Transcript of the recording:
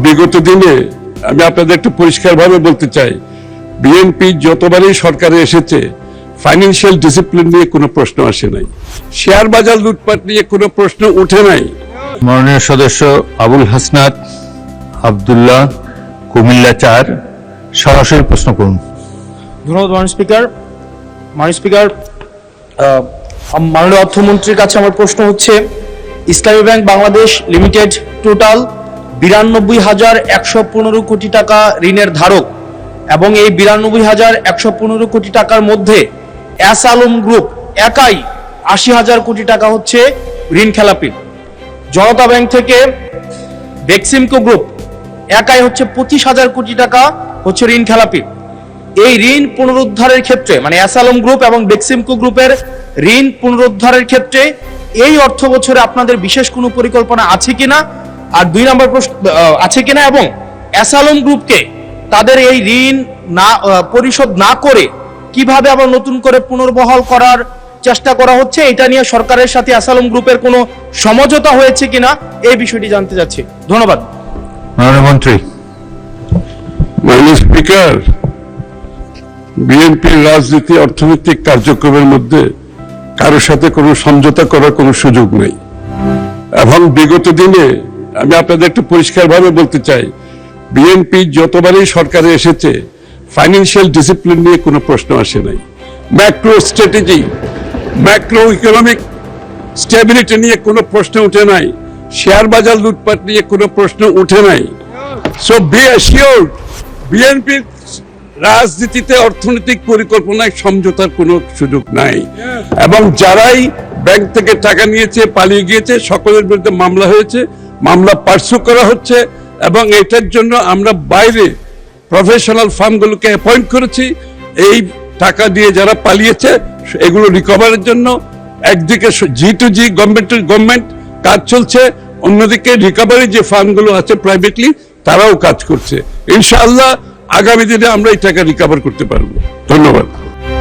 বিগত দিনে আমি আপনাদের একটু পরিষ্কারভাবে বলতে চাই, বিএনপি যতবারই সরকারে এসেছে ফাইন্যান্সিয়াল ডিসিপ্লিন নিয়ে কোনো প্রশ্ন আসে নাই, শেয়ার বাজার লুটপাট নিয়ে কোনো প্রশ্ন উঠে নাই। মাননীয় সদস্য আবুল হাসনাত আব্দুল্লাহ, কুমিল্লা 4, সরাসরি প্রশ্ন করুন। ধন্যবাদ মাননীয় স্পিকার। মাননীয় স্পিকার, মাননীয় অর্থমন্ত্রীর কাছে আমার প্রশ্ন হচ্ছে, ইসলামী ব্যাংক বাংলাদেশ লিমিটেড টোটাল 92,115 কোটি টাকা ঋণের ধারক এবং এই 92,115 কোটি টাকার মধ্যে এস আলম গ্রুপ একাই 80,000 কোটি টাকা হচ্ছে ঋণ খেলাপি। জনতা ব্যাংক থেকে বেক্সিমকো গ্রুপ একাই হচ্ছে 25,000 কোটি টাকা হচ্ছে ঋণ খেলাপি। এই ঋণ পুনরুদ্ধারের ক্ষেত্রে মানে এস আলম গ্রুপ এবং বেক্সিমকো গ্রুপের ঋণ পুনরুদ্ধারের ক্ষেত্রে এই অর্থ বছরে আপনাদের বিশেষ কোনো পরিকল্পনা আছে কিনা, আর 2 নম্বর প্রশ্ন আছে কিনা, এবং এস আলম গ্রুপকে তাদের এই ঋণ না পরিশোধ না করে কিভাবে আবার নতুন করে পুনর্বহাল করার চেষ্টা করা হচ্ছে, এটা নিয়ে সরকারের সাথে এস আলম গ্রুপের কোনো সমঝোতা হয়েছে কিনা এই বিষয়টি জানতে চাচ্ছি। ধন্যবাদ। মাননীয় মন্ত্রী। মাননীয় স্পিকার, বিএনপির রাজনীতি অর্থনৈতিক কার্যক্রমের মধ্যে কারোর সাথে কোনো সমঝোতা করার কোনো সুযোগ নেই, এবং বিগত দিনে আমি আপনাদের একটু পরিষ্কারভাবে বলতে চাই, বিএনপি যতবারই সরকারে এসেছে ফাইন্যান্সিয়াল ডিসিপ্লিন নিয়ে কোনো প্রশ্ন আসে নাই, macro strategy, macro economic stability নিয়ে কোনো প্রশ্ন উঠে নাই, শেয়ার বাজার লুটপাট নিয়ে কোনো প্রশ্ন উঠে নাই। সো বি অ্যাসিওর্ড, বিএনপির রাজনীতিতে অর্থনৈতিক পরিকল্পনায় সমঝোতার কোনো সুযোগ নাই, এবং যারাই ব্যাংক থেকে টাকা নিয়েছে পালিয়ে গিয়েছে সকলের বিরুদ্ধে মামলা হয়েছে, মামলা পার্সু করা হচ্ছে, এবং এটার জন্য আমরা বাইরে প্রফেশনাল ফার্মগুলোকে অ্যাপয়েন্ট করেছি। এই টাকা দিয়ে যারা পালিয়েছে এগুলো রিকভারের জন্য একদিকে G2G গভর্নমেন্ট কাজ চলছে, অন্যদিকে রিকভারি যে ফার্মগুলো আছে প্রাইভেটলি তারাও কাজ করছে। ইনশাআল্লাহ আগামী দিনে আমরা এই টাকা রিকভার করতে পারবো। ধন্যবাদ।